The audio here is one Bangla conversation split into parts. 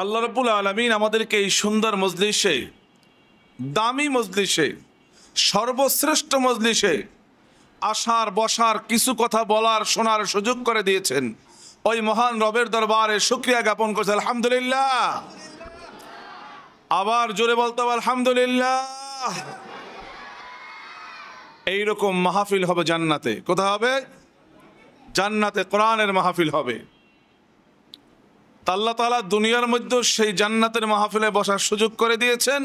আল্লাহ রাব্বুল আলামিন আমাদেরকে এই সুন্দর মজলিসে, দামি মজলিসে, সর্বশ্রেষ্ঠ মজলিসে আসার বসার, কিছু কথা বলার শোনার সুযোগ করে দিয়েছেন। ওই মহান রবের দরবারে শুকরিয়া জ্ঞাপন করছে আলহামদুলিল্লাহ। আবার জোরে বলতে হবে আলহামদুলিল্লাহ। এইরকম মাহফিল হবে জান্নাতে। কোথায় হবে? জান্নাতে কোরআনের মাহফিল হবে। আল্লাহ তাআলা দুনিয়ার মধ্যে সেই জান্নাতের মাহফিলে বসার সুযোগ করে দিয়েছেন।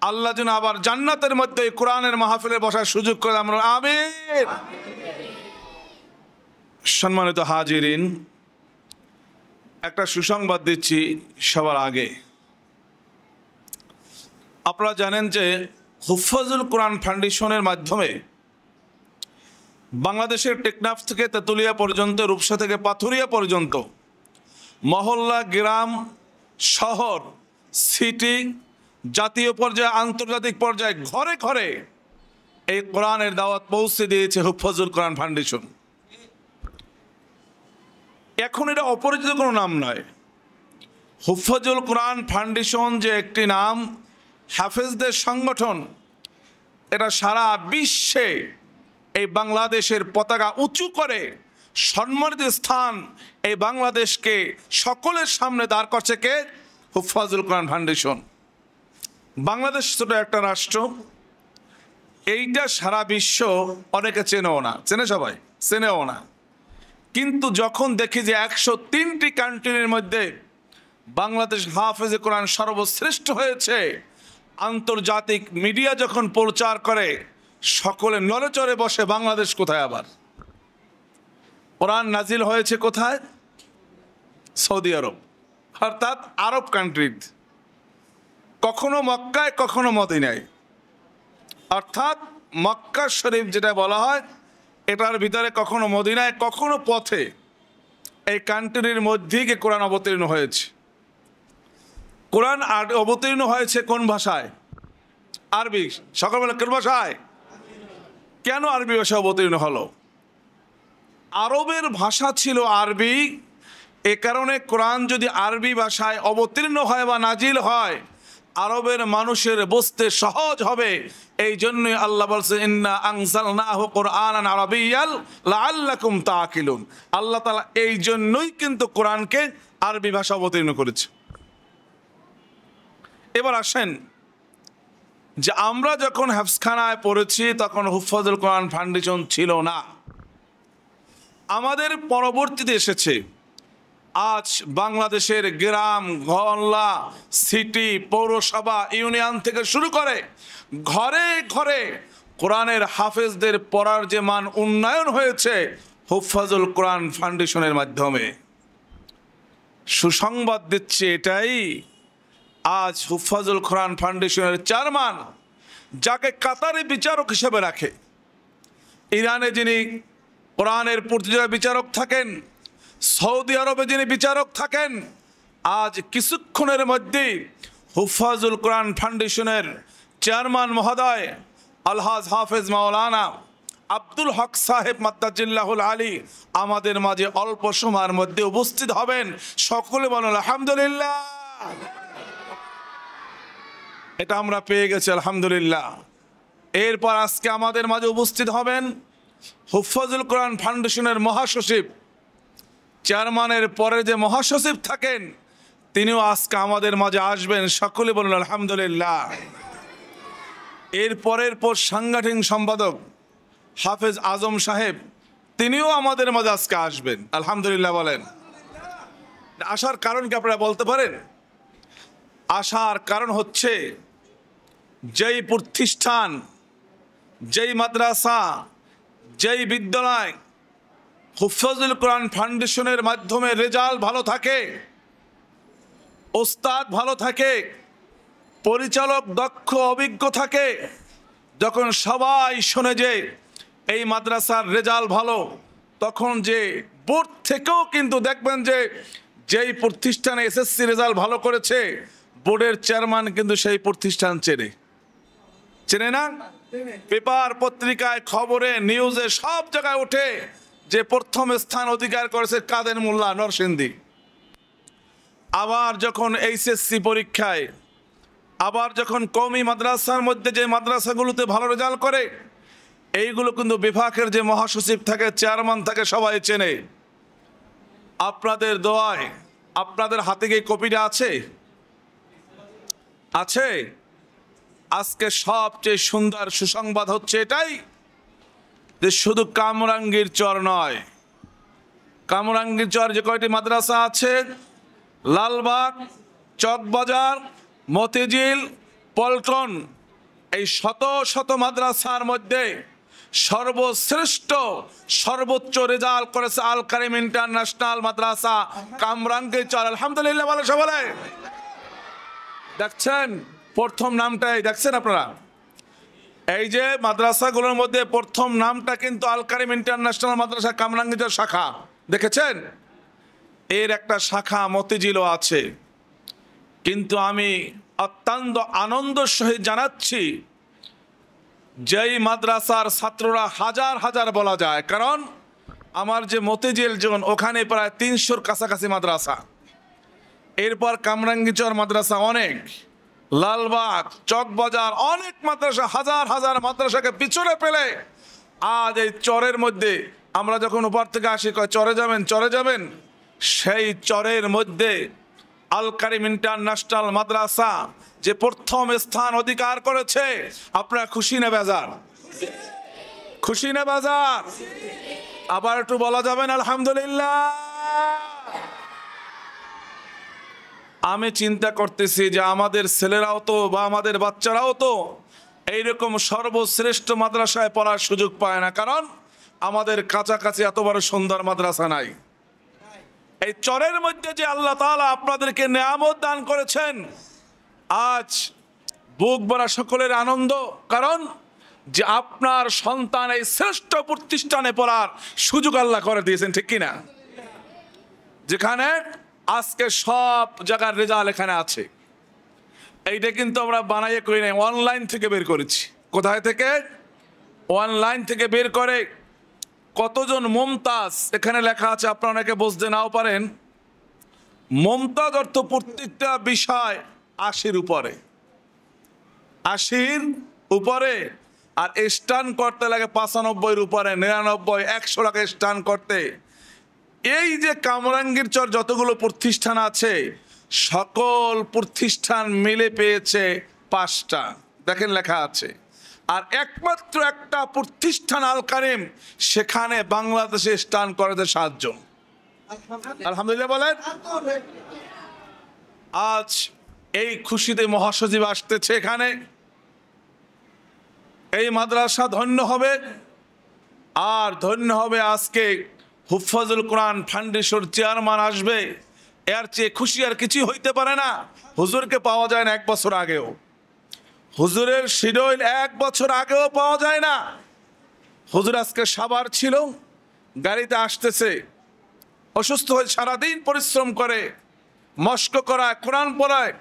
আল্লাহ যেন আবার জান্নাতের মধ্যে কোরআনের মাহফিলে বসার সুযোগ করে আমরা আমিন। সম্মানিত হাজিরিন, একটা সুসংবাদ দিচ্ছি সবার আগে। আপনারা জানেন যে হুফাজুল কোরআন ফাউন্ডেশনের মাধ্যমে বাংলাদেশের টেকনাফ থেকে তেতুলিয়া পর্যন্ত, রূপসা থেকে পাথুরিয়া পর্যন্ত, মহল্লা, গ্রাম, শহর, সিটি, জাতীয় পর্যায়ে, আন্তর্জাতিক পর্যায়ে ঘরে ঘরে এই কোরআনের দাওয়াত পৌঁছে দিয়েছে হুফাজুল কোরআন ফাউন্ডেশন। এখন এটা অপরিচিত কোনো নাম নয়। হুফাজুল কোরআন ফাউন্ডেশন যে একটি নাম, হাফেজদের সংগঠন, এটা সারা বিশ্বে এই বাংলাদেশের পতাকা উঁচু করে সম্মানিত স্থান এই বাংলাদেশকে সকলের সামনে দাঁড় করছে কে? হুফাজুল কোরআন ফাউন্ডেশন। বাংলাদেশ ছোট একটা রাষ্ট্র, এইটা সারা বিশ্ব অনেকে চেনেও না, চেনে সবাই, চেনেও না। কিন্তু যখন দেখি যে 103টি কান্ট্রির মধ্যে বাংলাদেশ হাফেজে কোরআন সর্বশ্রেষ্ঠ হয়েছে, আন্তর্জাতিক মিডিয়া যখন প্রচার করে, সকলে নড়েচড়ে বসে বাংলাদেশ কোথায়? আবার কোরআন নাজিল হয়েছে কোথায়? সৌদি আরব, অর্থাৎ আরব কান্ট্রি। কখনো মক্কায়, কখনো মদিনায়, অর্থাৎ মক্কা শরীফ যেটা বলা হয়, এটার ভিতরে কখনো মদিনায়, কখনো পথে, এই কান্ট্রির মধ্যেই কোরআন অবতীর্ণ হয়েছে। কোরআন অবতীর্ণ হয়েছে কোন ভাষায়? আরবি। সকলবেলা কোন ভাষায়? কেন আরবি ভাষা অবতীর্ণ হলো? আরবের ভাষা ছিল আরবি। এ কারণে কোরআন যদি আরবি ভাষায় অবতীর্ণ হয় বা নাজিল হয়, আরবের মানুষের বুঝতে সহজ হবে। এই জন্যই আল্লাহ বলছে ইন্না আনজালনাহু কুরআনান আরাবিয়্যান লাআল্লাকুম তাআকিলুন। আল্লাহ তাআলা এই জন্যই কিন্তু কোরআনকে আরবি ভাষা অবতীর্ণ করেছে। এবার আসেন যে আমরা যখন হাফসখানায় পড়েছি তখন হুফাজুল কোরআন ফাউন্ডেশন ছিল না, আমাদের পরবর্তীতে এসেছে। আজ বাংলাদেশের গ্রাম, মহল্লা, সিটি, পৌরসভা, ইউনিয়ন থেকে শুরু করে ঘরে ঘরে কোরআনের হাফেজদের পড়ার যে মান উন্নয়ন হয়েছে হুফাজুল কোরআন ফাউন্ডেশনের মাধ্যমে। সুসংবাদ দিচ্ছে এটাই, আজ হুফাজুল কোরআন ফাউন্ডেশনের চেয়ারম্যান, যাকে কাতারে বিচারক হিসেবে রাখে, ইরানে যিনি কোরআনের পর্যায়ে বিচারক থাকেন, সৌদি আরবে যিনি বিচারক থাকেন, আজ কিছুক্ষণের মধ্যেই হুফাজুল কোরআন ফাউন্ডেশনের চেয়ারম্যান মহোদয় আলহাজ হাফেজ মাওলানা আব্দুল হক সাহেব মাদ্দাজিল্লাহুল আলী আমাদের মাঝে অল্প সময়ের মধ্যে উপস্থিত হবেন। সকলে বলুন আলহামদুলিল্লাহ। এটা আমরা পেয়ে গেছি আলহামদুলিল্লাহ। এরপর আজকে আমাদের মাঝে উপস্থিত হবেন হুফাজুল কোরআন ফাউন্ডেশনের মহাসচিব। চেয়ারম্যানের পরে যে মহাসচিব থাকেন তিনিও আজকে আমাদের মাঝে আসবেন। সকলে বলুন আলহামদুলিল্লাহ। এর পরের পর সাংগঠনিক সম্পাদক হাফেজ আজম সাহেব, তিনিও আমাদের মাঝে আজকে আসবেন। আলহামদুলিল্লাহ বলেন। আসার কারণ কি আপনারা বলতে পারেন? আসার কারণ হচ্ছে যেই প্রতিষ্ঠান, যেই মাদ্রাসা, যেই বিদ্যালয় হুফাজুল কোরআন ফাউন্ডেশনের মাধ্যমে রেজাল্ট ভালো থাকে, ওস্তাদ ভালো থাকে, পরিচালক দক্ষ অভিজ্ঞ থাকে, যখন সবাই শোনে যে এই মাদ্রাসার রেজাল্ট ভালো, তখন যে বোর্ড থেকেও কিন্তু দেখবেন যে যেই প্রতিষ্ঠানে এসএসসি রেজাল্ট ভালো করেছে, বোর্ডের চেয়ারম্যান কিন্তু সেই প্রতিষ্ঠান চেনে, চেনে না? পেপার, পত্রিকায়, খবরে, নিউজে সব জায়গায় ওঠে যে প্রথম স্থান অধিকার করেছে কাদের মোল্লা নরসিংদী। আবার যখন এইচএসসি পরীক্ষায়, আবার যখন কওমি মাদ্রাসার মধ্যে যে মাদ্রাসাগুলোতে ভালো রেজাল্ট করে, এইগুলো কিন্তু বিভাগের যে মহাসচিব থাকে, চেয়ারম্যান থাকে, সবাই চেনে। আপনাদের দোয়ায় আপনাদের হাতে গিয়ে কপিটা আছে আছে আজকে সবচেয়ে সুন্দর সুসংবাদ হচ্ছে এটাই যে শুধু কামরাঙ্গীর চর নয়, কামরাঙ্গীর চর যে কয়টি মাদ্রাসা আছে, লালবাগ, চকবাজার, মতিঝিল, পল্টন, এই শত শত মাদ্রাসার মধ্যে সর্বশ্রেষ্ঠ সর্বোচ্চ রেজাল্ট করেছে আল কারিম ইন্টারন্যাশনাল মাদ্রাসা কামরাঙ্গীর চর। আলহামদুলিল্লাহ বলে সবাই। দেখছেন প্রথম নামটাই দেখছেন আপনারা, এই যে মাদ্রাসাগুলোর মধ্যে প্রথম নামটা কিন্তু আল কারিম ইন্টারন্যাশনাল মাদ্রাসা কামরাঙ্গীর চর শাখা, দেখেছেন? এর একটা শাখা মতিঝিলও আছে। কিন্তু আমি অত্যন্ত আনন্দের সহিত জানাচ্ছি যেই মাদ্রাসার ছাত্ররা হাজার হাজার বলা যায়, কারণ আমার যে মতিঝিল জোন ওখানে প্রায় 300-র কাছাকাছি মাদ্রাসা, এরপর কামরাঙ্গীর চর মাদ্রাসা অনেক, লালবাগ, চকবাজার অনেক মাদ্রাসা, হাজার হাজার মাদ্রাসাকে পিছনে ফেলে আজ এই চরের মধ্যে আমরা যখন উপর থেকে আসি কয় চরে যাবেন, চরে যাবেন, সেই চরের মধ্যে আল কারিম ইন্টারন্যাশনাল মাদ্রাসা যে প্রথম স্থান অধিকার করেছে। আপনারা খুশি না বেজার? খুশি না বেজার? আবার একটু বলা যাবেন আলহামদুলিল্লাহ। আমি চিন্তা করতেছি যে আমাদের ছেলেরাও তো বা আমাদের বাচ্চারাও তো এইরকম সর্বশ্রেষ্ঠ মাদ্রাসায় পড়ার সুযোগ পায় না, কারণ আমাদের কাছাকাছি এত বড় সুন্দর মাদ্রাসা নাই। এই চরের মধ্যে যে আল্লাহ তাআলা আপনাদেরকে নেয়ামত দান করেছেন, আজ বুক ভরা সকলের আনন্দ, কারণ যে আপনার সন্তান এই শ্রেষ্ঠ প্রতিষ্ঠানে পড়ার সুযোগ আল্লাহ করে দিয়েছেন, ঠিক কিনা? যেখানে আজকে সব জায়গার রেজাল্ট এখানে আছে। এইটা কিন্তু আমরা বানাইয়ে করি নাই, অনলাইন থেকে বের করেছি। কোথায় থেকে? অনলাইন থেকে বের করে কতজন মুমতাজ এখানে লেখা আছে, আপনারা অনেকে বুঝতে নাও পারেন। মুমতাজ অর্থ প্রত্যেকটা বিষয় 80-র উপরে, 80-র উপরে, আর স্টান করতে লাগে 95-র উপরে, 99, 100 টাকা স্টান করতে। এই যে কামরাঙ্গীর চর যতগুলো প্রতিষ্ঠান আছে সকল প্রতিষ্ঠান মিলে পেয়েছে 5টা, দেখেন লেখা আছে। আর একমাত্র একটা প্রতিষ্ঠান আল কারিম, সেখানে বাংলাদেশে স্টান করেছে 7 জন। আলহামদুলিল্লাহ বলেন। আজ এই খুশিতে মহাসচিব আসতেছে এখানে, এই মাদ্রাসা ধন্য হবে। আর ধন্য হবে আজকে হুফাজুল কোরআন ফাউন্ডেশন চেয়ারম্যান আসবে, এর চেয়ে খুশি আর কিছু হইতে পারে না। হুজুরকে পাওয়া যায় না 1 বছর আগেও, হুজুরের শিডিউল 1 বছর আগেও পাওয়া যায় না। হুজুর আজকে সাভার ছিল, গাড়িতে আসতেছে, অসুস্থ হয়ে সারাদিন পরিশ্রম করে, মস্ক করায়, কোরআন পড়ায়।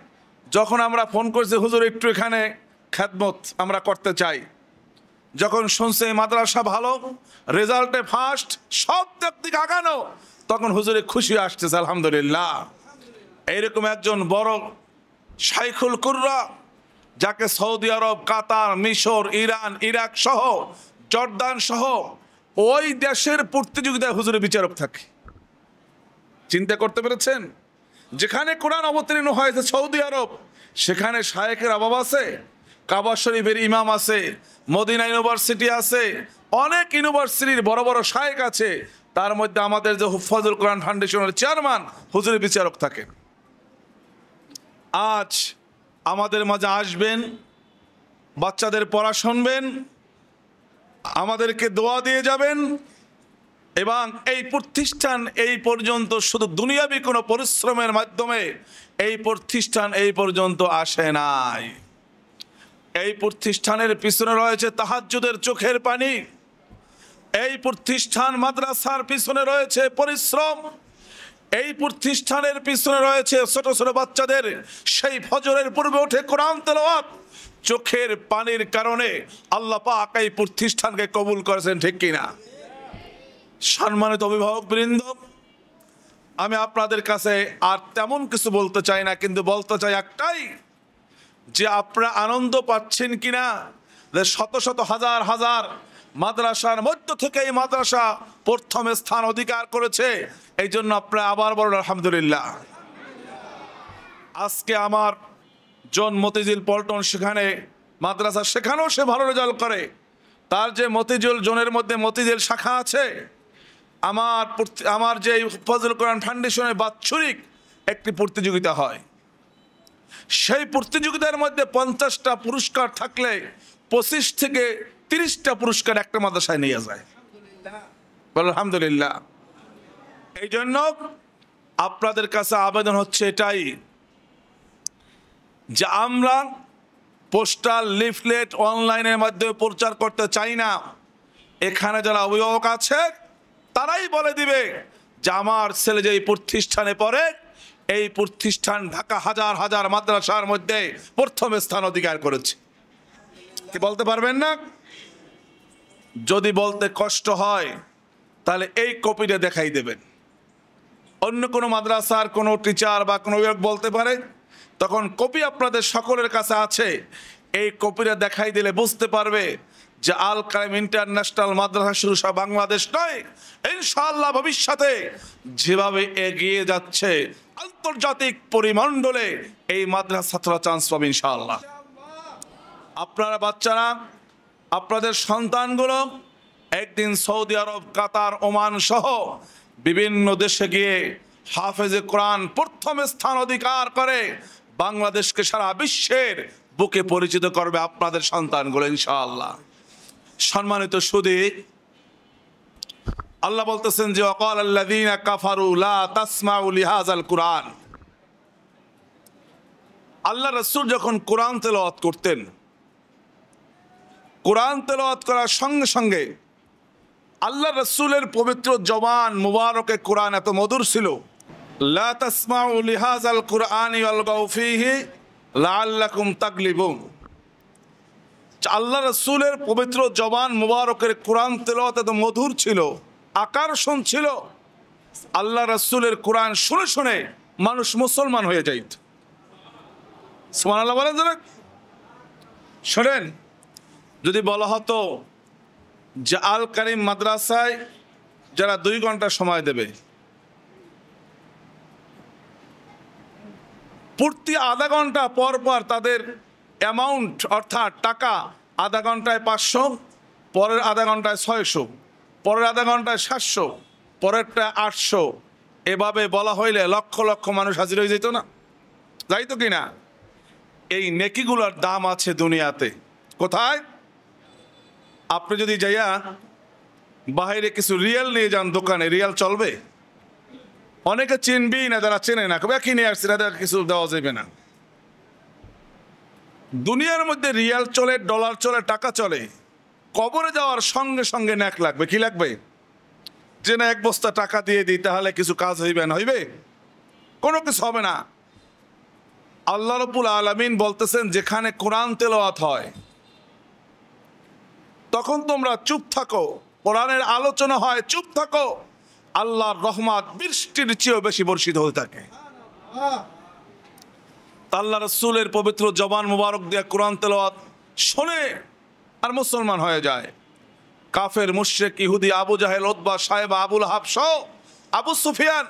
যখন আমরা ফোন করছি হুজুর একটু এখানে খেদমত আমরা করতে চাই, যখন শুনছে মাদ্রাসা ভালো, রেজাল্টে ফার্স্ট, সব দিক আগানো, তখন হুজুরে খুশি আসতেছে আলহামদুলিল্লাহ। এইরকম একজন বড় শাইখুল কুররা, যাকে সৌদি আরব, কাতার, মিশর, ইরান, ইরাক সহ, জর্দান সহ ওই দেশের প্রতিযোগিতায় হুজুরে বিচারক থাকে। চিন্তা করতে পেরেছেন? যেখানে কোরআন অবতীর্ণ হয়েছে সৌদি আরব, সেখানে শায়েখের অভাব আছে? কাবা শরীফের ইমাম আছে, মদিনা ইউনিভার্সিটি আছে, অনেক ইউনিভার্সিটির বড় বড় শায়েখ আছে। তার মধ্যে আমাদের যে হুফাজুল কোরআন ফাউন্ডেশনের চেয়ারম্যান হুজুরে বিচারক থাকেন। আজ আমাদের মাঝে আসবেন, বাচ্চাদের পড়া শুনবেন, আমাদেরকে দোয়া দিয়ে যাবেন। এবং এই প্রতিষ্ঠান এই পর্যন্ত শুধু দুনিয়াবি কোনো পরিশ্রমের মাধ্যমে এই প্রতিষ্ঠান এই পর্যন্ত আসে নাই। এই প্রতিষ্ঠানের পিছনে রয়েছে তাহাজ্জুদের চোখের পানি, এই প্রতিষ্ঠান মাদ্রাসার পিছনে রয়েছে পরিশ্রম, এই প্রতিষ্ঠানের পিছনে রয়েছে ছোট ছোট বাচ্চাদের সেই ফজরের পূর্বে উঠে কোরআন তেলাওয়াত। চোখের পানির কারণে আল্লাহ পাক এই প্রতিষ্ঠানকে কবুল করেছেন, ঠিক কিনা? সম্মানিত অভিভাবক বৃন্দ, আমি আপনাদের কাছে আর তেমন কিছু বলতে চাই না, কিন্তু বলতে চাই একটাই, যে আপনারা আনন্দ পাচ্ছেন কিনা যে শত শত হাজার হাজার মাদ্রাসার মধ্য থেকে এই মাদ্রাসা প্রথম স্থান অধিকার করেছে। এই জন্য আপনারা আবার বলুন আলহামদুলিল্লাহ। আজকে আমার জন মতিঝিল পল্টন সেখানে মাদ্রাসা, সেখানেও সে ভালো রেজাল্ট করে। তার যে মতিঝিল জোনের মধ্যে মতিঝিল শাখা আছে, আমার যে ফজলুল কোরআন ফাউন্ডেশনের বাৎসরিক একটি প্রতিযোগিতা হয়, সেই প্রতিযোগিতার মধ্যে 50টা পুরস্কার থাকলে 25 থেকে 30টা পুরস্কার একটা মাদ্রাসায় নিয়ে যায়। আলহামদুলিল্লাহ। এই জন্য আপনাদের কাছে আবেদন হচ্ছে এটাই, যে আমরা পোস্টার লিফলেট অনলাইনের মাধ্যমে প্রচার করতে চাই না। এখানে যারা অভিভাবক আছে তারাই বলে দিবে যে আমার ছেলে যে প্রতিষ্ঠানে পড়ে, এই প্রতিষ্ঠান ঢাকা হাজার হাজার মাদ্রাসার মধ্যে প্রথম স্থান অধিকার করেছে। কি বলতে পারবেন না? যদি বলতে কষ্ট হয় তাহলে এই কপিটা দেখাই দেবেন। অন্য কোনো মাদ্রাসার কোনো টিচার বা কোনো অভিভাবক বলতে পারে, তখন কপি আপনাদের সকলের কাছে আছে। এই কপিটা দেখাই দিলে বুঝতে পারবে যে আল কায়েম ইন্টারন্যাশনাল মাদ্রাসা শুধু সব বাংলাদেশ নয়, ইনশাআল্লাহ ভবিষ্যতে যেভাবে এগিয়ে যাচ্ছে আন্তর্জাতিক পরিমণ্ডলে এই মাদ্রাসা ছাত্ররা চান্স পাবে ইনশাআল্লাহ। আপনারা বাচ্চারা, আপনাদের সন্তানগুলো একদিন সৌদি আরব, কাতার, ওমান সহ বিভিন্ন দেশে গিয়ে হাফেজে কোরআন প্রথম স্থান অধিকার করে বাংলাদেশকে সারা বিশ্বের বুকে পরিচিত করবে আপনাদের সন্তানগুলো ইনশাআল্লাহ। সম্মানিত সুধী, আল্লাহ বলতেছেন যে ওয়াকাল আল্লাযীনা কাফারু লা তাসমাউ লিহাযাল কুরআন। আল্লাহ রাসূল যখন কোরআন তেলাওয়াত করতেন, কোরআন তেলাওয়াত করার সঙ্গে সঙ্গে আল্লাহ রাসূলের পবিত্র জবান মুবারকে কোরআন এত মধুর ছিল, লা তাসমাউ লিহাযাল কুরআনি ওয়ালগাউ ফীহি লাআল্লাকুম তাগলিবুন। আল্লাহ রাসূলের পবিত্র জবান মুবারকের কোরআন তেলাওয়াত এত মধুর ছিল, আকর্ষণ ছিল, আল্লাহ রাসূলের কোরআন শুনে শুনে মানুষ মুসলমান হয়ে যাইত। সুবহানাল্লাহ বলেন যারা। শোনেন, যদি বলা হতো যে আল কারিম মাদ্রাসায় যারা 2 ঘন্টা সময় দেবে, প্রতি আধা ঘন্টা পর পর তাদের অ্যামাউন্ট অর্থাৎ টাকা, আধা ঘন্টায় 500, পরের আধা ঘন্টায় 600, পরের আধা ঘন্টায় 700, পরেরটা 800, এভাবে বলা হইলে লক্ষ লক্ষ মানুষ হাজির হয়ে যেত না? যাইতো কি না? এই নেকিগুলোর দাম আছে দুনিয়াতে। কোথায়? আপনি যদি যাইয়া বাইরে কিছু রিয়াল নিয়ে যান দোকানে, রিয়াল চলবে? অনেকে চিনবি না, যারা চেনে না কবে কিনে আসছে, তাদের কিছু দেওয়া যাবে না। দুনিয়ার মধ্যে রিয়াল চলে, ডলার চলে, টাকা চলে। কবরে যাওয়ার সঙ্গে সঙ্গে ন্যাক লাগবে। কি লাগবে? যে না 1 বস্তা টাকা দিয়ে দিই তাহলে কিছু কাজ হইবে না, হইবে? কোনো কিছু হবে না। আল্লাহ রাব্বুল আলামিন বলতেছেন যেখানে কোরআন তেলাওয়াত হয় তখন তোমরা চুপ থাকো, কোরআনের আলোচনা হয় চুপ থাকো, আল্লাহর রহমত বৃষ্টির চেয়েও বেশি বর্ষিত হয়ে থাকে। আল্লাহ রাসূলের পবিত্র জবান মুবারক দিয়ে কোরআন তেলাওয়াত শুনে আর মুসলমান হয়ে যায়। কাফের, মুশরিক, ইহুদি, আবু জাহেল, উতবা, সাইবা, আবু লাহাব সহ আবু সুফিয়ান,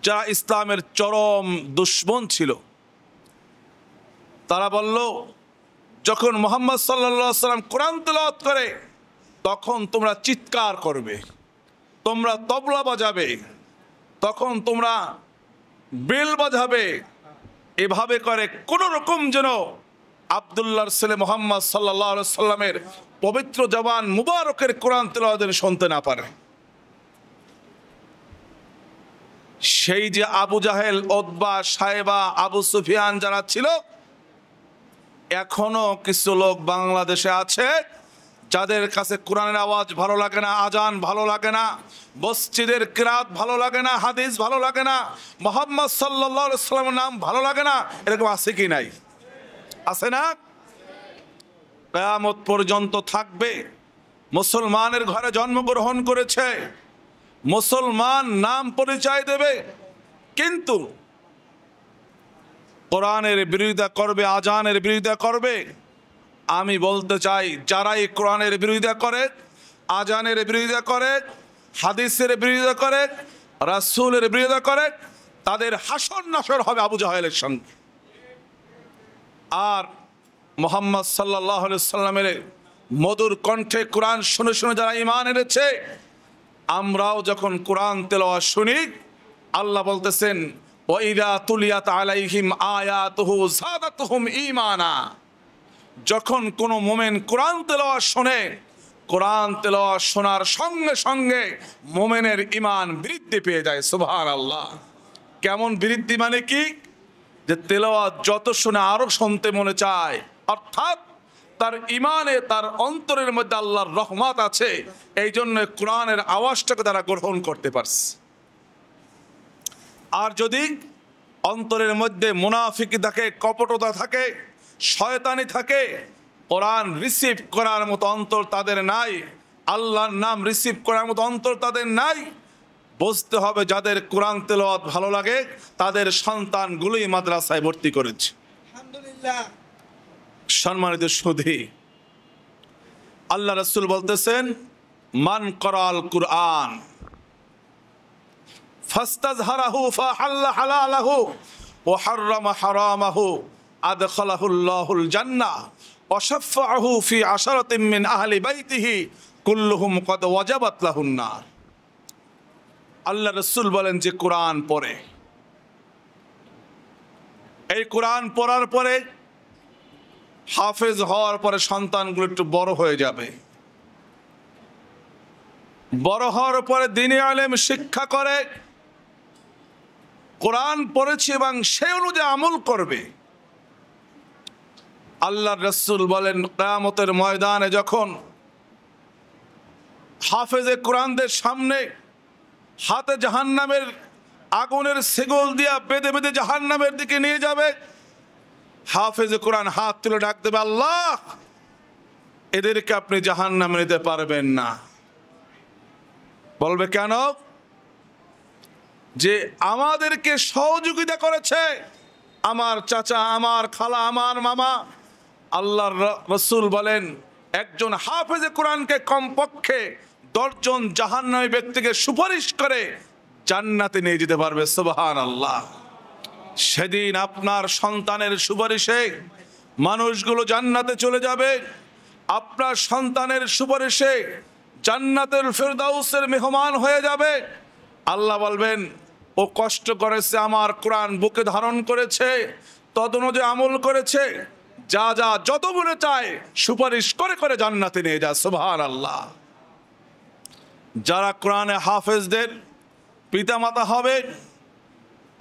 যারা ইসলামের চরম দুশমন ছিল, তারা বলল যখন মুহাম্মদ সাল্লাল্লাহু আলাইহি ওয়াসাল্লাম কোরআন তেলাওয়াত করে তখন তোমরা চিৎকার করবে, তোমরা তবলা বাজাবে, তখন তোমরা বেল বাজাবে। এভাবে করে কোন রকম যেন আব্দুল্লাহর ছেলে মুহাম্মদ সাল্লাল্লাহু আলাইহি ওয়াসাল্লামের পবিত্র জবান মুবারকের কোরআন তেলাওয়াত শুনতে না পারে। সেই যে আবু জাহেল, উতবা, সাইবা, আবু সুফিয়ান যারা ছিল, এখনো কিছু লোক বাংলাদেশে আছে যাদের কাছে কোরআনের আওয়াজ ভালো লাগে না, আজান ভালো লাগে না, মসজিদের কিরাত ভালো লাগে না, হাদিস ভালো লাগে না, মুহাম্মদ সাল্লাল্লাহু আলাইহি ওয়াসাল্লামের নাম ভালো লাগে না। এরকম আছে কি নাই? আছে না? কিয়ামত পর্যন্ত থাকবে। মুসলমানের ঘরে জন্মগ্রহণ করেছে, মুসলমান নাম পরিচয় দেবে, কিন্তু কোরআনের বিরোধিতা করবে, আজানের বিরোধিতা করবে। আমি বলতে চাই, যারাই কোরআনের বিরোধিতা করে, আজানের বিরোধিতা করে, হাদিসের বিরোধিতা করে, রাসূলের বিরোধিতা করে, তাদের হাসর নাসর হবে আবু জাহেলের সঙ্গে। আর মুহাম্মদ সাল্লাল্লাহু আলাইহি সাল্লামের মধুর কণ্ঠে কোরআন শুনে শুনে যারা ঈমান এনেছে, আমরাও যখন কোরআন তেলাওয়াত শুনি, আল্লাহ বলতেছেন ওয়াইদা তুলিয়াত আলাইহিম আয়াতুহু যাদাতুহুম ঈমানা। যখন কোনো মুমিন কোরআন তেলাওয়াত শোনে, কোরআন তেলাওয়াত শোনার সঙ্গে সঙ্গে মুমিনের ঈমান বৃদ্ধি পেয়ে যায়। সুবহানাল্লাহ। কেমন বৃদ্ধি মানে কি? যে তেলাওয়াত যত শুনে আরো শুনতে মনে চায়, অর্থাৎ তার ঈমানে, তার অন্তরের মধ্যে আল্লাহর রহমত আছে, এই জন্য কোরআনের আওয়াজটাকে তারা গ্রহণ করতে পারছে। আর যদি অন্তরের মধ্যে মুনাফিকি থাকে, কপটতা থাকে, শয়তানি থাকে, কোরআন রিসিভ করার মতো অন্তর তাদের নাই, আল্লাহর নাম রিসিভ করার মতো অন্তর তাদের নাই, বুঝতে হবে যাদের কোরআন তেলাওয়াত ভালো লাগে তাদের সন্তানগুলোই মাদ্রাসায় ভর্তি করেছে। আলহামদুলিল্লাহ। সম্মানিত সুধী, আল্লাহ রাসূল বলতেছেন মান করাল কুরআন ফাস্তাজহারাহু ফাহাল্লা হালালাহু ওয়া হাররামা হারামাহু আদখালাহুল্লাহুল জান্নাহ ওয়া শাফাআহু ফি আশরাতিন মিন আহলি বাইতিহি কুল্লুহুম ক্বাদ ওয়াজাবাত লাহুন নার। আল্লাহ রাসূল বলেন যে কোরআন পড়ে, এই কোরআন পড়ার পরে হাফেজ হওয়ার পরে সন্তানগুলো একটু বড় হয়ে যাবে, বড় হওয়ার পরে দ্বীনি ইলম শিক্ষা করে, কোরআন পড়েছে এবং সেই অনুযায়ী আমল করবে। আল্লাহর রাসূল বলেন কিয়ামতের ময়দানে যখন হাফেজে কোরআনদের সামনে হাতে জাহান্নামের আগুনের সেগল দিয়া বেঁধে বেঁধে জাহান্নামের দিকে নিয়ে যাবে, হাফেজে কোরআন হাত তুলে ডাক দেবে, আল্লাহ এদেরকে আপনি জাহান্নামে নিতে পারবেন না। বলবে কেন? যে আমাদেরকে সহযোগিতা করেছে আমার চাচা, আমার খালা, আমার মামা। আল্লাহর রাসূল বলেন একজন হাফেজে কোরআনকে কমপক্ষে 10 জন জাহান্নামী ব্যক্তিকে সুপারিশ করে জান্নাতে নিয়ে যেতে পারবে। সুবহানাল্লাহ। সেদিন আপনার সন্তানের সুপারিশে মানুষগুলো জান্নাতে চলে যাবে, আপনার সন্তানের সুপারিশে জান্নাতের ফেরদাউসের মেহমান হয়ে যাবে। আল্লাহ বলবেন ও কষ্ট করেছে, আমার কোরআন বুকে ধারণ করেছে, তদনুযায়ী আমল করেছে, যা যা যত মনে চায় সুপারিশ করে করে জান্নাতে নিয়ে যায়। সুবহানাল্লাহ। যারা কোরআনে হাফেজদের পিতামাতা হবে,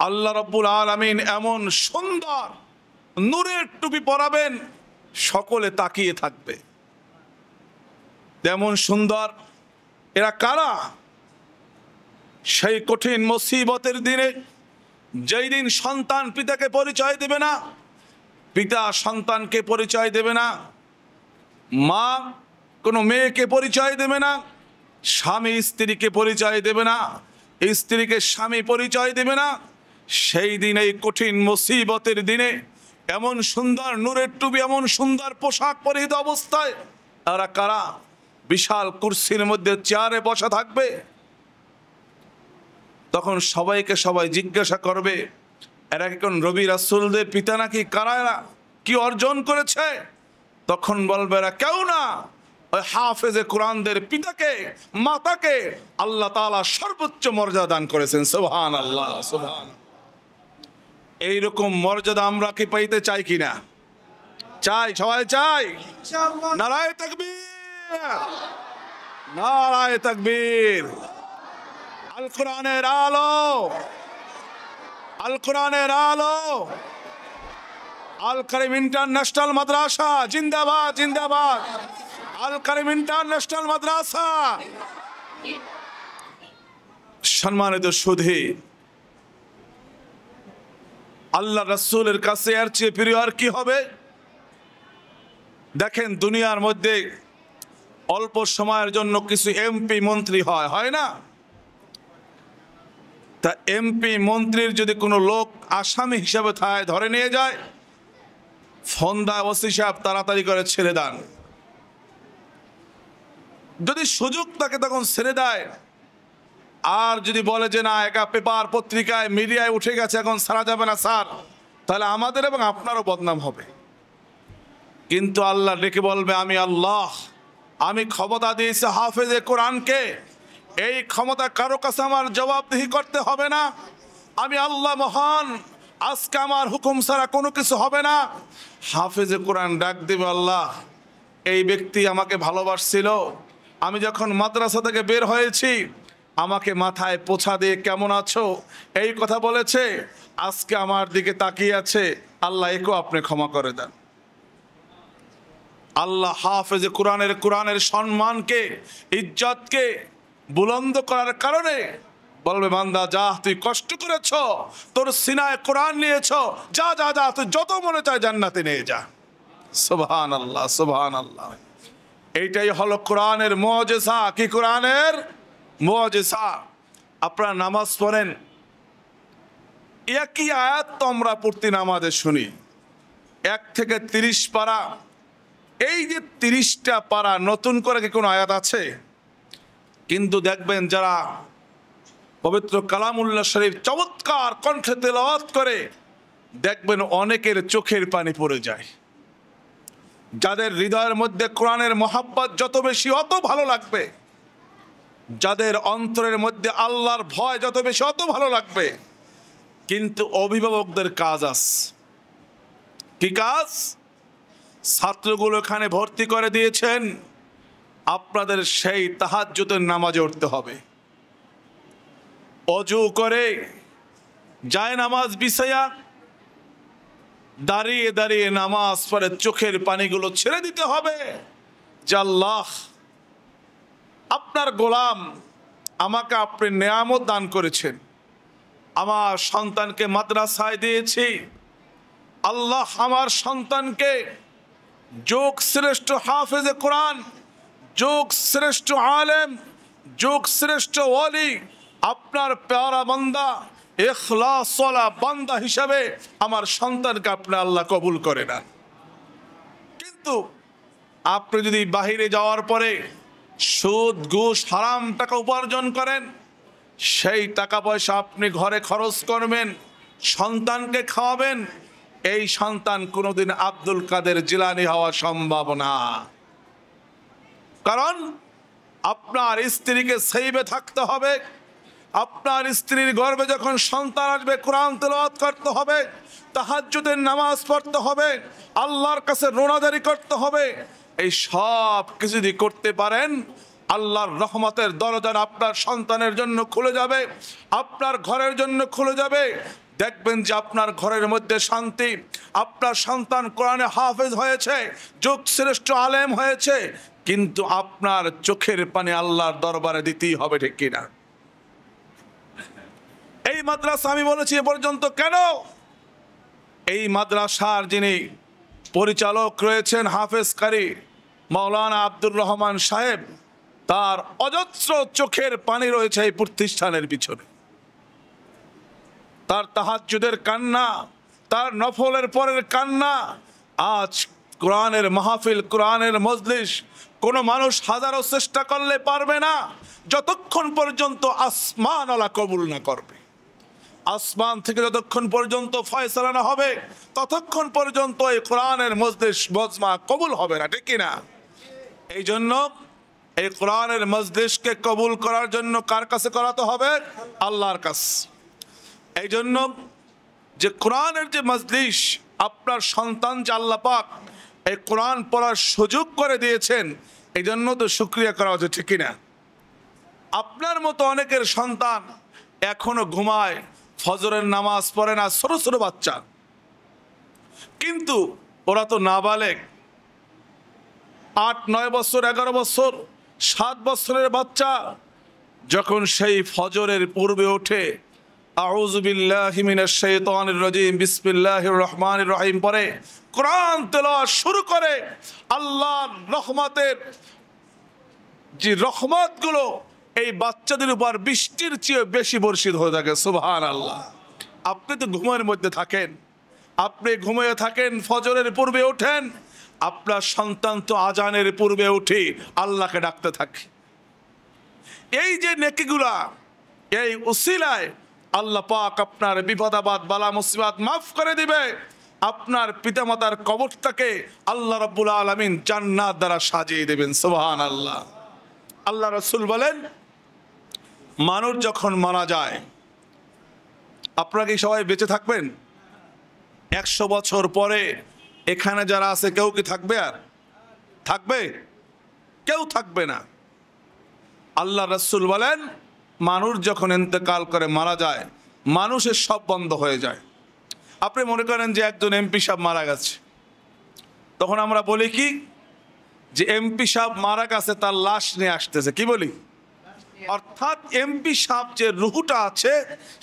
আল্লাহ রাব্বুল আলামিন এমন সুন্দর নূরের টুপি পরাবেন, সকলে তাকিয়ে থাকবে, তেমন সুন্দর। এরা কারা? সেই কঠিন মুসিবতের দিনে, যেই দিন সন্তান পিতাকে পরিচয় দেবে না, পিতা সন্তানকে পরিচয় দেবে না, মা কোনো মেয়েকে পরিচয় দেবে না, স্বামী স্ত্রীকে পরিচয় দেবে না, স্ত্রীকে স্বামী পরিচয় দেবে না। সেই দিন, এই কঠিন মুসিবতের দিনে এমন সুন্দর নূরের টুপি, এমন সুন্দর পোশাক পরিহিত অবস্থায় তারা কারা? বিশাল কুরসির মধ্যে চেয়ারে বসা থাকবে। তখন সবাইকে সবাই জিজ্ঞাসা করবে এরা কি কোন নবী রাসূলদের পিতা নাকি? কারা এরা? কি অর্জন করেছে? তখন বলবে এরা কেউ না, ওই হাফেজে কোরআনদের পিতাকে, মাতাকে আল্লাহ তাআলা সর্বোচ্চ মর্যাদা দান করেছেন। সুবহানাল্লাহ, সুবহানাল্লাহ। এইরকম মর্যাদা আমরা কি পাইতে চাই কিনা? চাই, সবাই চাই। নারায়ে তাকবীর, নারায়ে তাকবীর। আল কোরআনের আলো, আল কোরআনের আলো। আল কারিম ইন্টারন্যাশনাল মাদ্রাসা জিন্দাবাদ, জিন্দাবাদ। আল কারিম ইন্টারন্যাশনাল মাদ্রাসা। সম্মানিত সুধী, আল্লাহ রাসূলের কাছে এর চেয়ে প্রিয় আর কি হবে? দেখেন, দুনিয়ার মধ্যে অল্প সময়ের জন্য কিছু এমপি মন্ত্রী হয়, হয় না? তা এমপি মন্ত্রীর যদি কোনো লোক আসামি হিসাবে থায় ধরে নিয়ে যায়, ফোন দেয় ওসি সাহেব তাড়াতাড়ি করে ছেড়ে দেন। যদি সুযোগ থাকে তখন ছেড়ে দেয়, আর যদি বলে যে না একা পেপার পত্রিকায় মিডিয়ায় উঠে গেছে এখন ছাড়া যাবে না স্যার, তাহলে আমাদের এবং আপনারও বদনাম হবে। কিন্তু আল্লাহ ডেকে বলবে আমি আল্লাহ, আমি ক্ষমতা দিয়েছি হাফেজে কোরআনকে, এই ক্ষমতা কারো কাছে আমার জবাবদিহি করতে হবে না। আমি আল্লাহ মহান, আজকে আমার হুকুম ছাড়া কোনো কিছু হবে না। হাফেজে কোরআন ডাক দেবে, আল্লাহ এই ব্যক্তি আমাকে ভালোবাসছিল, আমি যখন মাদ্রাসা থেকে বের হয়েছি আমাকে মাথায় পোছা দিয়ে কেমন আছো এই কথা বলেছে, আজকে আমার দিকে তাকিয়ে আছে, আল্লাহ একেও আপনি ক্ষমা করে দেন। আল্লাহ হাফেজে কোরআনের সম্মানকে, ইজ্জতকে বুলন্দ করার কারণে বলবে বান্দা যা তুই কষ্ট করেছ, তোর সিনায় কোরআন নিয়েছ, যা যা যা তুই যত মনে চায় জান্নাতে নিয়ে যা। সুবহানাল্লাহ, সুবহানাল্লাহ। এইটাই হলো কোরআনের মুআজিজা। কি কোরআনের মুআজিজা? আপনারা নামাজ পড়েন, একই আয়াত তো আমরা প্রতি নামাজে শুনি, 1 থেকে 30 পারা। এই যে 30টা পারা নতুন করে কি কোনো আয়াত আছে? কিন্তু দেখবেন যারা পবিত্র কালামুল্লাহ শরীফ চমৎকার কণ্ঠে তেলাওয়াত করে, দেখবেন অনেকের চোখের পানি পড়ে যায়। যাদের হৃদয়ের মধ্যে কোরআনের মহাব্বত যত বেশি অত ভালো লাগবে, যাদের অন্তরের মধ্যে আল্লাহর ভয় যত বেশি অত ভালো লাগবে। কিন্তু অভিভাবকদের কাজ আছে। কি কাজ? ছাত্রগুলো এখানে ভর্তি করে দিয়েছেন, আপনাদের সেই তাহাজ্জুদের নামাজে উঠতে হবে। অজু করে যায় নামাজ বিছায়া দাঁড়িয়ে দাঁড়িয়ে নামাজ পড়ে চোখের পানিগুলো ছেড়ে দিতে হবে যে আল্লাহ আপনার গোলাম, আমাকে আপনি নেয়ামত দান করেছেন, আমার সন্তানকে মাদ্রাসায় দিয়েছি, আল্লাহ আমার সন্তানকে যোগ শ্রেষ্ঠ হাফেজে কোরআন, যোগ শ্রেষ্ঠ আলেম, যোগ শ্রেষ্ঠ ওয়ালি, আপনার প্যারা বান্দা, ইখলাসওয়ালা বান্দা হিসাবে আমার সন্তানকে আপনি আল্লাহ কবুল করে নেন। কিন্তু আপনি যদি বাহিরে যাওয়ার পরে সুদ ঘুষ হারাম টাকা উপার্জন করেন, সেই টাকা পয়সা আপনি ঘরে খরচ করবেন, সন্তানকে খাওয়াবেন, এই সন্তান কোনোদিন আব্দুল কাদের জিলানী হওয়া সম্ভব না। কারণ আপনার স্ত্রীকে সেইবে থাকতে হবে, আপনার স্ত্রীর গর্ভে যখন সন্তান আসবে কোরআন তেলাওয়াত করতে হবে, তাহাজ্জুদের নামাজ পড়তে হবে, আল্লাহর কাছে রোনাজারি করতে হবে। এই সব কিছু যদি করতে পারেন, আল্লাহর রহমতের দরজা আপনার সন্তানের জন্য খুলে যাবে, আপনার ঘরের জন্য খুলে যাবে। দেখবেন যে আপনার ঘরের মধ্যে শান্তি, আপনার সন্তান কোরআনে হাফেজ হয়েছে, যোগ শ্রেষ্ঠ আলেম হয়েছে, কিন্তু আপনার চোখের পানি আল্লাহর দরবারে দিতেই হবে, ঠিক কিনা? এই মাদ্রাসা আমি বলেছি এ পর্যন্ত কেন? এই মাদ্রাসার যিনি পরিচালক রয়েছেন হাফেজ কারি মাওলানা আব্দুর রহমান সাহেব, তার অজস্র চোখের পানি রয়েছে এই প্রতিষ্ঠানের পিছনে। তার তাহাজ্জুদের কান্না, তার নফলের পরের কান্না। আজ কোরআনের মাহফিল, কোরআনের মজলিস কোনো মানুষ হাজারো চেষ্টা করলে পারবে না যতক্ষণ পর্যন্ত আসমান আলা কবুল না করবে। আসমান থেকে যতক্ষণ পর্যন্ত ফয়সালা না হবে ততক্ষণ পর্যন্ত এই কোরআনের মজলিস মজমা কবুল হবে না, ঠিক কিনা? এই জন্য এই কোরআনের মজলিসকে কবুল করার জন্য কার কাছে করাতে হবে? আল্লাহর কাছে। এই জন্য যে কোরআনের যে মজলিস, আপনার সন্তান যে আল্লাহ পাক এই কোরআন পড়ার সুযোগ করে দিয়েছেন, এই জন্য তো শুকরিয়া করা উচিত, ঠিক কিনা? আপনার মতো অনেকের সন্তান এখনো ঘুমায়, ফজরের নামাজ পড়ে না, ছোট ছোট বাচ্চা, কিন্তু ওরা তো নাবালেগ, 8-9 বছর, 11 বছর, 7 বছরের বাচ্চা যখন সেই ফজরের পূর্বে ওঠে আউযু বিল্লাহি মিনাশ শাইতানির রাজিম বিসমিল্লাহির রহমানির রহিম পড়ে কোরআন তেলাওয়াত শুরু করে, আল্লাহর রহমতের যে রহমতগুলো এই বাচ্চাদের উপর বৃষ্টির চেয়ে বেশি বর্ষিত হয়ে থাকে। সুবহানাল্লাহ। আপনি তো ঘুমের মধ্যে থাকেন, আপনি ঘুমিয়ে থাকেন, ফজরের পূর্বে ওঠেন, আপনার সন্তান তো আজানের পূর্বে উঠে আল্লাহকে ডাকতে থাকে। এই যে নেকিগুলা, এই উসিলায় আল্লাহ পাক আপনার বিপদাবাদ বালা মুসিবত মাফ করে দিবে। আপনার পিতামাতার কবরটাকে আল্লাহ রাব্বুল আলামিন জান্নাত দ্বারা সাজিয়ে দেবেন। সুবহানাল্লাহ। আল্লাহ রাসূল বলেন, মানুষ যখন মারা যায়, আপনারা কি সবাই বেঁচে থাকবেন? 100 বছর পরে এখানে যারা আছে কেউ কি থাকবে? আর থাকবে? কেউ থাকবে না। আল্লাহ রাসূল বলেন, মানুষ যখন ইন্তেকাল করে মারা যায়, মানুষের সব বন্ধ হয়ে যায়। আপনি মনে করেন যে একজন এমপি সাহেব মারা গেছে, তখন আমরা বলি কি যে এমপি সাহেব মারা গেছে, তার লাশ নিয়ে আসতেছে, কি বলি? অর্থাৎ এমপি সাহেব যে রুহুটা আছে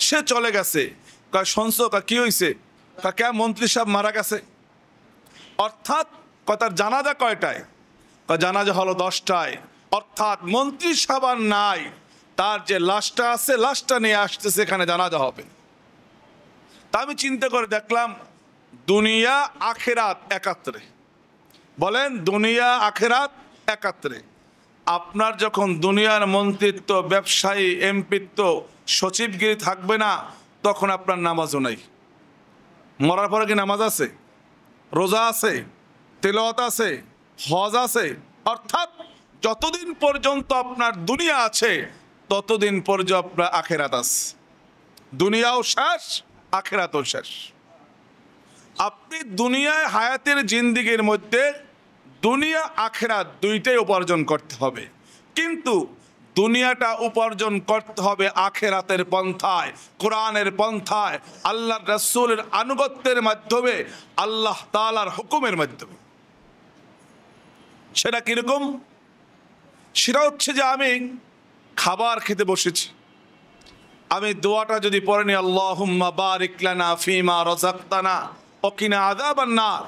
সে চলে গেছে। শুনছো কি হয়েছে? কে? মন্ত্রী সাহেব মারা গেছে। অর্থাৎ তার জানাজা কয়টায়? জানাজা হলো 10টায়। অর্থাৎ মন্ত্রী সাহেব আর নাই, তার যে লাশটা আছে লাশটা নিয়ে আসতেছে, এখানে জানাজা হবে। তা আমি চিন্তা করে দেখলাম, দুনিয়া আখেরাত একাত্রে। বলেন, দুনিয়া আখেরাত একাত্রে। আপনার যখন দুনিয়ার মন্ত্রিত্ব, ব্যবসায়ী, এমপিত্ব, সচিবগিরি থাকবে না, তখন আপনার নামাজও নাই। মরার পরে কি নামাজ আছে? রোজা আছে? তিলাওয়াত আছে? হজ আছে? অর্থাৎ যতদিন পর্যন্ত আপনার দুনিয়া আছে ততদিন পর্যন্ত আপনার আখেরাত আছে। দুনিয়াও শেষ, আখেরাতও শেষ। আপনি দুনিয়ায় হায়াতের জিন্দিগির মধ্যে দুনিয়া আখেরাত দুইটাই উপার্জন করতে হবে, কিন্তু দুনিয়াটা উপার্জন করতে হবে আখেরাতের পন্থায়, কোরআনের পন্থায়, আল্লাহ রাসূলের আনুগত্যের মাধ্যমে, আল্লাহ তাআলার হুকুমের মাধ্যমে। সেটা কিরকম? সেটা হচ্ছে যে আমি খাবার খেতে বসেছি, আমি দোয়াটা যদি পড়ে নি, আল্লাহুম্মা বারিক লানা ফিমা রাযাকতানা ওয়া কিনা আযাবান নার,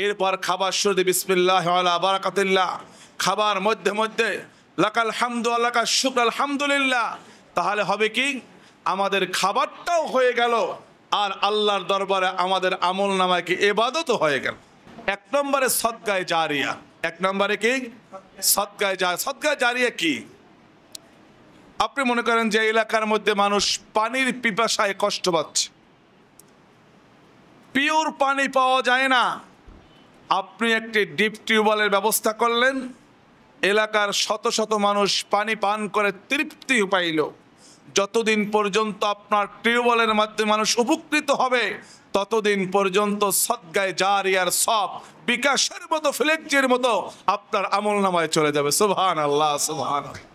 এরপর খাবার শুরু দিয়ে বিসমিল্লাহি আলা বারাকাতিল্লাহ, খাবার মধ্যে মধ্যে লাকাল হামদু ওয়া লাকাশ শুকর আলহামদুলিল্লাহ, তাহলে হবে কি? আমাদের খাবারটাও হয়ে গেল, আর আল্লাহর দরবারে আমাদের আমল নামায় কি ইবাদতও হয়ে গেল। 1 নম্বরে সদকায়ে জারিয়া। 1 নম্বরে কি? সদকায়ে জারিয়া। সদকায়ে জারিয়া কি? আপনি মনে করেন যে এলাকার মধ্যে মানুষ পানির পিপাসায় কষ্ট পাচ্ছে, পিওর পানি পাওয়া যায় না, আপনি একটি ডিপ টিউবওয়েলের ব্যবস্থা করলেন, এলাকার শত শত মানুষ পানি পান করে তৃপ্তি পাইল। যতদিন পর্যন্ত আপনার টিউবওয়েলের মাধ্যমে মানুষ উপকৃত হবে, ততদিন পর্যন্ত সদকায়ে জারিয়ার সব বিকাশের মতো, ফ্লেক্সির মতো আপনার আমল নামায় চলে যাবে। সুবহানাল্লাহ, সুবহানাল্লাহ।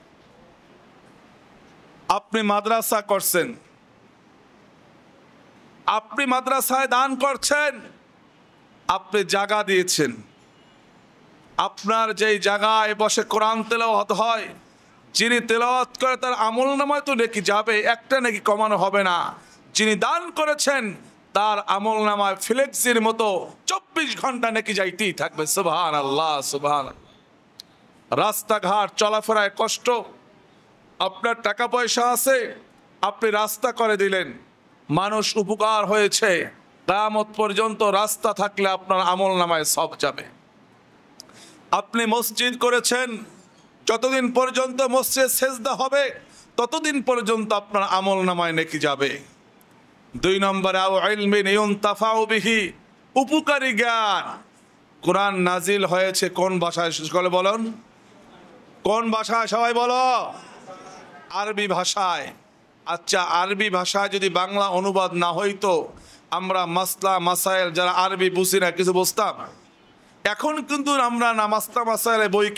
আপনি মাদ্রাসা করছেন, আপনি মাদ্রাসায় দান করছেন, আপনি জায়গা দিয়েছেন, আপনার যেই জায়গায় বসে কোরআন তেলাওয়াত হয়, যিনি তেলাওয়াত করে তার আমল নামায় তো নেকি যাবে, একটা নেকি কমানো হবে না। যিনি দান করেছেন তার আমল নামায় ফ্লেক্সির মতো 24 ঘন্টা নেকি যাইতেই থাকবে। সুবহানাল্লাহ, সুবহানাল্লাহ। রাস্তাঘাট চলাফেরায় কষ্ট, আপনার টাকা পয়সা আছে, আপনি রাস্তা করে দিলেন, মানুষ উপকার হয়েছে, কিয়ামত পর্যন্ত রাস্তা থাকলে আপনার আমল নামায় সব যাবে। আপনি মসজিদ করেছেন, যতদিন পর্যন্ত মসজিদে সেজদা হবে ততদিন পর্যন্ত আপনার আমল নামায় নেকি যাবে। 2 নম্বরে আও ইলমিন ইউনতাফাউ বিহি, উপকারী জ্ঞান। কোরআন নাজিল হয়েছে কোন ভাষায়? সকলে বলুন, কোন ভাষায়? সবাই বলো। আরবি ভাষায়। আচ্ছা, আরবি ভাষায় যদি বাংলা অনুবাদ না হইতো, আমরা মাসলা মাসাইল যারা আরবি বুঝি না কিছু বুঝতাম? এখন কিন্তু আমরা মাসলা মাসাইলের বই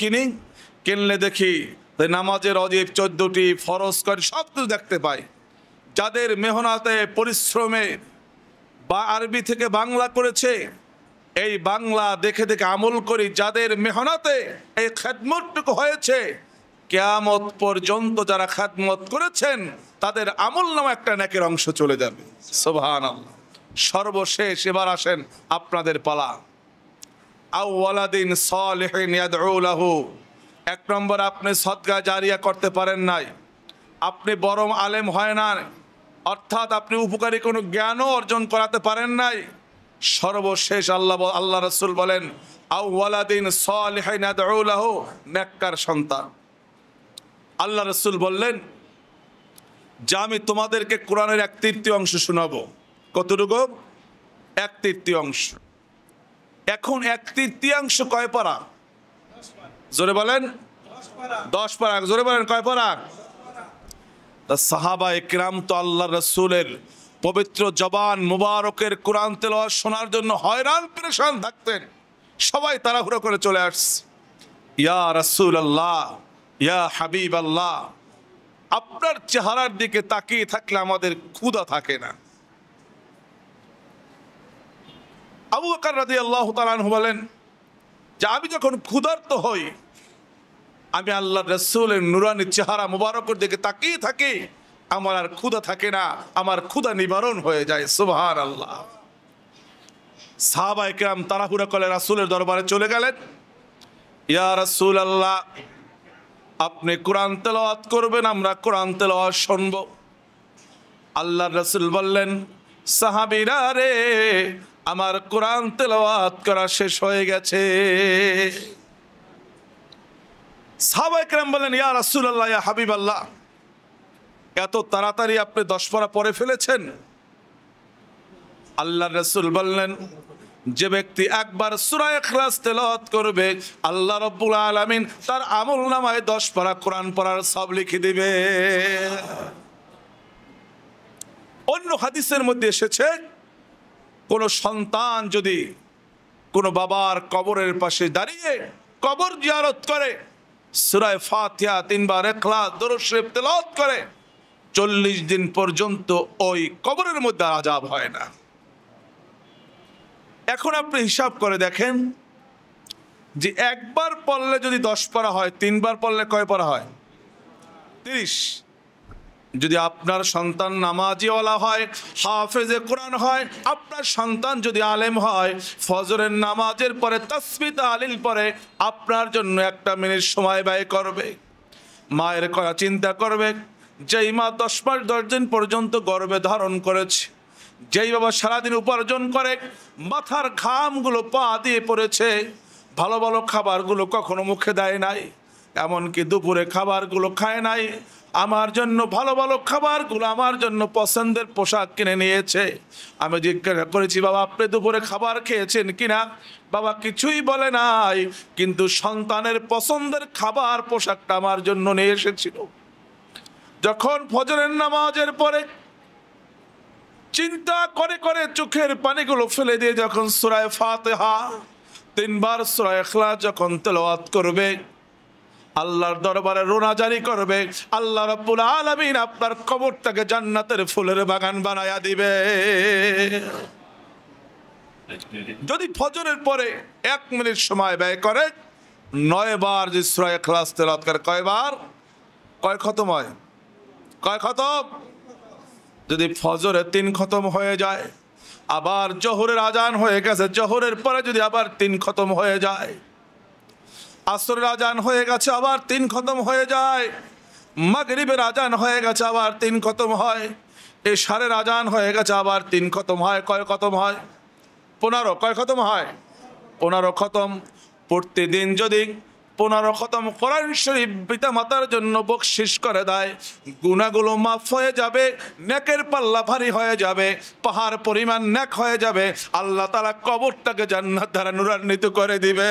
কিনলে দেখি নামাজের অজিব 14টি, ফরজ করে সব কিছু দেখতে পাই। যাদের মেহনতে পরিশ্রমে বা আরবি থেকে বাংলা করেছে, এই বাংলা দেখে দেখে আমল করি, যাদের মেহনতে এই খেদমতটুকু হয়েছে, কিয়ামত পর্যন্ত যারা খেদমত করেছেন তাদের আমল নামা একটা নেকের অংশ চলে যাবে। সুবহানাল্লাহ। সর্বশেষ এবার আসেন আপনাদের পালা। আও ওয়ালাদিন সালিহিন ইয়াদউ লাহু, এক নম্বর, আপনি সদকা জারিয়া করতে পারেন নাই, আপনি বড় আলেম হয় না, অর্থাৎ আপনি উপকারী কোনো জ্ঞানও অর্জন করাতে পারেন নাই। সর্বশেষ আল্লাহ রাসূল বলেন, আও ওয়ালাদিন সালিহিন আদউ লাহু, নেককার সন্তান। আল্লাহ রাসূল বললেন যে আমি তোমাদেরকে কোরআনের 1/3 অংশ শোনাবো। কতটুকু? 1/3 অংশ। এখন 1/3 কয় পারা? জোরে বলেন। 10 পারা। জোরে বলেন, কয় পারা? সাহাবায়ে কিরাম তো আল্লাহ রাসূলের পবিত্র জবান মুবারকের কোরআন তেলাওয়াত শোনার জন্য হয়রান পেরেশান থাকতেন। সবাই তাড়াহুড়ো করে চলে আসছে। ইয়া রাসূলুল্লাহ, ইয়া হাবিবাল্লাহ, আপনার চেহারার দিকে তাকিয়ে থাকলে আমাদের ক্ষুধা থাকে না। আবু বকর রাদিয়াল্লাহু তাআলা আনহু বলেন যে আমি যখন ক্ষুধার্ত হই, আমি আল্লাহর রাসূলের নুরানি চেহারা মুবারকের দিকে তাকিয়ে থাকি, আমার আর ক্ষুধা থাকে না, আমার ক্ষুধা নিবারণ হয়ে যায়। সুবহানাল্লাহ। সাহাবায়ে কিরাম তাড়াহুড়া করে রাসূলের দরবারে চলে গেলেন। ইয়া রাসূলুল্লাহ, আপনি কোরআন তেলাওয়াত করবেন, আমরা কোরআন তেলাওয়াত শুনব। আল্লাহর রাসূল বললেন, সাহাবীরা রে, আমার কোরআন তেলাওয়াত করা শেষ হয়ে গেছে। সাহাবায়ে কেরাম বললেন, ইয়া রাসূলুল্লাহ, ইয়া হাবিবাল্লাহ, এত তাড়াতাড়ি আপনি 10 পারা পড়ে ফেলেছেন? আল্লাহর রাসূল বললেন, যে ব্যক্তি একবার সূরা ইখলাস তেলাওয়াত করবে, আল্লাহ রাব্বুল আলামিন তার আমলনামায় 10 পারা কোরআন পড়ার সওয়াব লিখে দিবে। অন্য হাদিসের মধ্যে এসেছে, কোন সন্তান যদি কোন বাবার কবরের পাশে দাঁড়িয়ে কবর জিয়ারত করে, সূরা ফাতিহা 3 বার, ইখলাস, দরুদ শরীফ তেলাওয়াত করে, 40 দিন পর্যন্ত ওই কবরের মধ্যে আযাব হয় না। এখন আপনি হিসাব করে দেখেন যে একবার পড়লে যদি 10 পারা হয়, 3 বার পড়লে কয় পারা হয়? 30। যদি আপনার সন্তান নামাজিওয়ালা হয়, হাফেজে কোরআন হয়, আপনার সন্তান যদি আলেম হয়, ফজরের নামাজের পরে তাসবিহ তাহলিল পরে আপনার জন্য 1 মিনিট সময় ব্যয় করবে। মায়ের কথা চিন্তা করবে, যেই মা 10 মাস 10 দিন পর্যন্ত গর্ভে ধারণ করেছে, যেই বাবা সারাদিন উপার্জন করে, মাথার ঘামগুলো পা দিয়ে পড়েছে, ভালো ভালো খাবারগুলো কখনো মুখে দেয় নাই, এমনকি দুপুরে খাবারগুলো খায় নাই, আমার জন্য ভালো ভালো খাবারগুলো, আমার জন্য পছন্দের পোশাক কিনে নিয়েছে। আমি জিজ্ঞাসা করেছি, বাবা আপনি দুপুরে খাবার খেয়েছেন কিনা? বাবা কিছুই বলে নাই, কিন্তু সন্তানের পছন্দের খাবার পোশাকটা আমার জন্য নিয়ে এসেছিল। যখন ফজরের নামাজের পরে চিন্তা করে করে চোখের পানিগুলো ফেলে দিয়ে যখন সূরা ফাতিহা 3 বার, সূরা ইখলাস যখন তেলাওয়াত করবে, আল্লাহর দরবারে রোনাজারি করবে, আল্লাহ রাব্বুল আলামিন আপনার কবরটাকে জান্নাতের ফুলের বাগান বানায়া দিবে। যদি ফজরের পরে 1 মিনিট সময় ব্যয় করে, 9 বার যে সূরা ইখলাস তেলাওয়াত করে, কয়বার? কয় খতম হয়? কয় খতম? যদি ফজরে 3 খতম হয়ে যায়, আবার জোহরের আজান হয়ে গেছে, জোহরের পরে যদি আবার 3 খতম হয়ে যায়, আসরের আজান হয়ে গেছে, আবার 3 খতম হয়ে যায়, মাগরিবের আজান হয়ে গেছে, আবার 3 খতম হয়, এশারের আজান হয়ে গেছে, আবার 3 খতম হয়। কয় খতম হয়? 15। কয় খতম হয়? 15 খতম। প্রতিদিন যদি 15 খতম কোরআন শরীফ পিতা মাতার জন্য বকশিশ করে দেয়, গুনাহগুলো মাফ হয়ে যাবে, নেকের পাল্লা ভারী হয়ে যাবে, পাহাড় পরিমাণ নেক হয়ে যাবে, আল্লাহ তাআলা কবরটাকে জান্নাত দ্বারা নূরান্বিত করে দিবে।